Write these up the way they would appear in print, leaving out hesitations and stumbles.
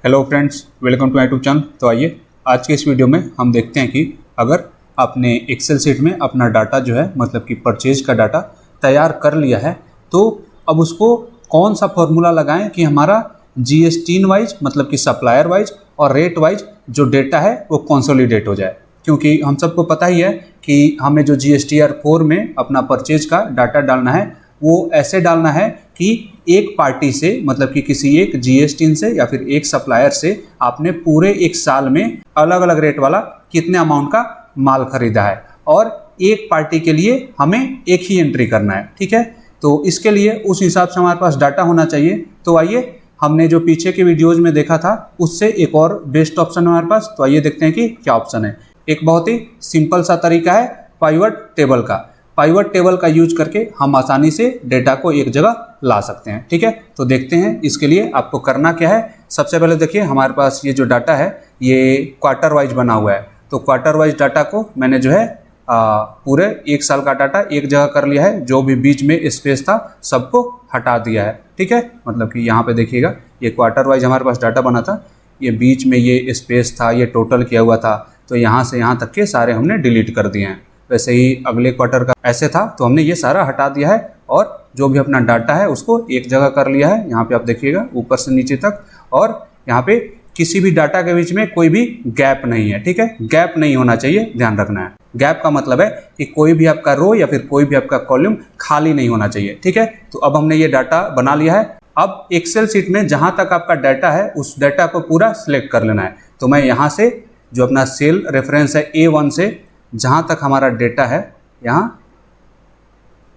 Hello friends, welcome to my YouTube channel. तो आइए आज के इस वीडियो में हम देखते हैं कि अगर आपने एक्सेल शीट में अपना डाटा जो है मतलब कि परचेज का डाटा तैयार कर लिया है तो अब उसको कौन सा फॉर्मूला लगाएं कि हमारा GST वाइज मतलब कि सप्लायर वाइज और रेट वाइज जो डेटा है वो कंसोलिडेट हो जाए। क्योंकि हम सबको पता ही है कि हमें जो GSTR 4 में अपना परचेज का डाटा डालना है वो ऐसे डालना है कि एक पार्टी से मतलब कि किसी एक GST से या फिर एक सप्लायर से आपने पूरे एक साल में अलग अलग रेट वाला कितने अमाउंट का माल खरीदा है और एक पार्टी के लिए हमें एक ही एंट्री करना है। ठीक है, तो इसके लिए उस हिसाब से हमारे पास डाटा होना चाहिए। तो आइए हमने जो पीछे के वीडियोज में देखा था उससे एक और बेस्ट ऑप्शन है हमारे पास। तो आइए देखते हैं कि क्या ऑप्शन है। एक बहुत ही सिंपल सा तरीका है पाइवट टेबल का। पाइवट टेबल का यूज करके हम आसानी से डेटा को एक जगह ला सकते हैं। ठीक है, तो देखते हैं इसके लिए आपको करना क्या है। सबसे पहले देखिए हमारे पास ये जो डाटा है ये क्वार्टर वाइज बना हुआ है। तो क्वार्टर वाइज डाटा को मैंने जो है पूरे एक साल का डाटा एक जगह कर लिया है। जो भी बीच में स्पेस था सबको हटा दिया है। ठीक है, मतलब कि यहाँ पे देखिएगा ये क्वार्टर वाइज हमारे पास डाटा बना था, ये बीच में ये स्पेस था, ये टोटल किया हुआ था, तो यहाँ से यहाँ तक के सारे हमने डिलीट कर दिए हैं। वैसे ही अगले क्वार्टर का ऐसे था तो हमने ये सारा हटा दिया है और जो भी अपना डाटा है उसको एक जगह कर लिया है। यहाँ पे आप देखिएगा ऊपर से नीचे तक, और यहाँ पे किसी भी डाटा के बीच में कोई भी गैप नहीं है। ठीक है, गैप नहीं होना चाहिए, ध्यान रखना है। गैप का मतलब है कि कोई भी आपका रो या फिर कोई भी आपका कॉलम खाली नहीं होना चाहिए। ठीक है, तो अब हमने ये डाटा बना लिया है। अब एक्सेल शीट में जहाँ तक आपका डाटा है उस डाटा को पूरा सिलेक्ट कर लेना है। तो मैं यहाँ से जो अपना सेल रेफरेंस है A1 से जहाँ तक हमारा डेटा है यहाँ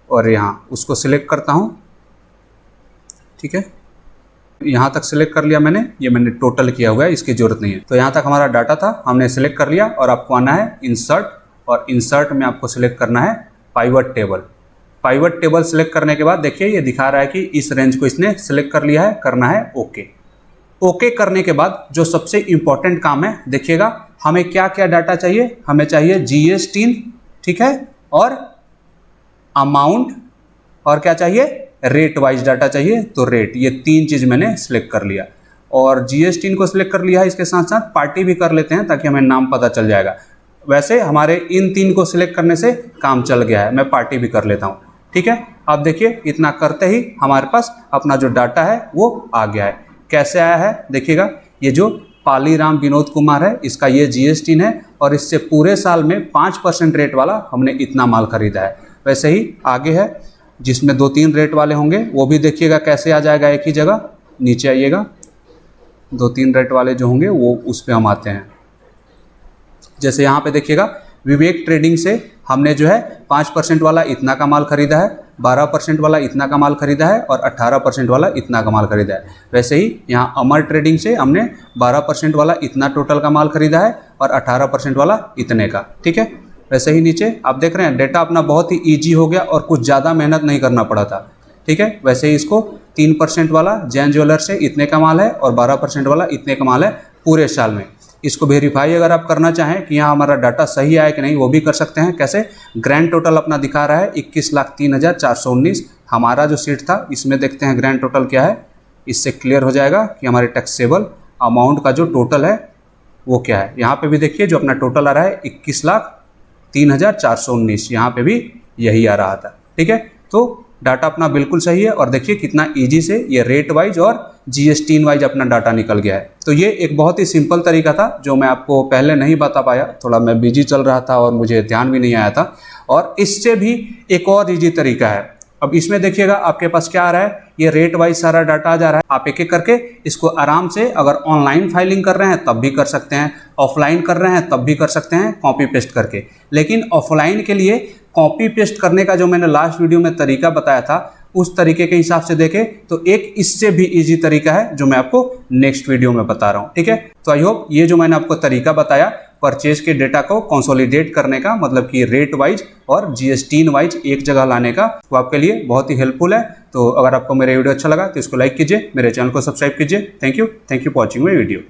और यहाँ उसको सिलेक्ट करता हूँ। ठीक है, यहाँ तक सिलेक्ट कर लिया मैंने, ये मैंने टोटल किया हुआ है, इसकी ज़रूरत नहीं है। तो यहाँ तक हमारा डाटा था, हमने सिलेक्ट कर लिया और आपको आना है इंसर्ट, और इंसर्ट में आपको सिलेक्ट करना है pivot table. Pivot table select करने के बाद देखिए ये दिखा रहा है कि इस रेंज को इसने सिलेक्ट कर लिया है, करना है ओके। ओके करने के बाद जो सबसे इम्पॉर्टेंट काम है देखिएगा, हमें क्या क्या डाटा चाहिए। हमें चाहिए GST, ठीक है, और अमाउंट, और क्या चाहिए, रेट वाइज डाटा चाहिए। तो रेट, ये तीन चीज़ मैंने सिलेक्ट कर लिया और GST को सिलेक्ट कर लिया है। इसके साथ साथ पार्टी भी कर लेते हैं ताकि हमें नाम पता चल जाएगा। वैसे हमारे इन तीन को सिलेक्ट करने से काम चल गया है, मैं पार्टी भी कर लेता हूँ। ठीक है, अब देखिए इतना करते ही हमारे पास अपना जो डाटा है वो आ गया है। कैसे आया है देखिएगा, ये जो पालीराम विनोद कुमार है इसका ये GST है और इससे पूरे साल में 5% रेट वाला हमने इतना माल खरीदा है। वैसे ही आगे है जिसमें 2-3 रेट वाले होंगे, वो भी देखिएगा कैसे आ जाएगा एक ही जगह। नीचे आइएगा, 2-3 रेट वाले जो होंगे वो उस पर हम आते हैं। जैसे यहाँ पे देखिएगा विवेक ट्रेडिंग से हमने जो है 5% वाला इतना का माल खरीदा है, 12% वाला इतना का माल खरीदा है और 18% वाला इतना का माल खरीदा है। वैसे ही यहाँ अमर ट्रेडिंग से हमने 12% वाला इतना टोटल का माल खरीदा है और 18% वाला इतने का। ठीक है, वैसे ही नीचे आप देख रहे हैं डेटा अपना बहुत ही ईजी हो गया और कुछ ज़्यादा मेहनत नहीं करना पड़ा था। ठीक है, वैसे ही इसको 3% वाला जैन ज्वेलर से इतने का माल है और 12% वाला इतने का माल है पूरे साल में। इसको वेरीफाई अगर आप करना चाहें कि यहाँ हमारा डाटा सही आया कि नहीं, वो भी कर सकते हैं। कैसे, ग्रैंड टोटल अपना दिखा रहा है 21,03,419। हमारा जो सीट था इसमें देखते हैं ग्रैंड टोटल क्या है। इससे क्लियर हो जाएगा कि हमारे टैक्सेबल अमाउंट का जो टोटल है वो क्या है। यहाँ पे भी देखिए जो अपना टोटल आ रहा है 21,03,419, यहाँ पे भी यही आ रहा था। ठीक है, तो डाटा अपना बिल्कुल सही है और देखिए कितना इजी से ये रेट वाइज और GST वाइज अपना डाटा निकल गया है। तो ये एक बहुत ही सिंपल तरीका था जो मैं आपको पहले नहीं बता पाया, थोड़ा मैं बिजी चल रहा था और मुझे ध्यान भी नहीं आया था। और इससे भी एक और इजी तरीका है। अब इसमें देखिएगा आपके पास क्या आ रहा है, ये रेट वाइज सारा डाटा आ जा रहा है। आप एक एक करके इसको आराम से अगर ऑनलाइन फाइलिंग कर रहे हैं तब भी कर सकते हैं, ऑफलाइन कर रहे हैं तब भी कर सकते हैं, कॉपी पेस्ट करके। लेकिन ऑफलाइन के लिए कॉपी पेस्ट करने का जो मैंने लास्ट वीडियो में तरीका बताया था उस तरीके के हिसाब से देखें तो एक इससे भी इजी तरीका है जो मैं आपको नेक्स्ट वीडियो में बता रहा हूँ। ठीक है, तो आई होप ये जो मैंने आपको तरीका बताया परचेज के डेटा को कंसोलिडेट करने का, मतलब कि रेट वाइज और GST वाइज एक जगह लाने का, वो आपके लिए बहुत ही हेल्पफुल है। तो अगर आपको मेरा वीडियो अच्छा लगा तो इसको लाइक कीजिए, मेरे चैनल को सब्सक्राइब कीजिए। Thank you for watching my video.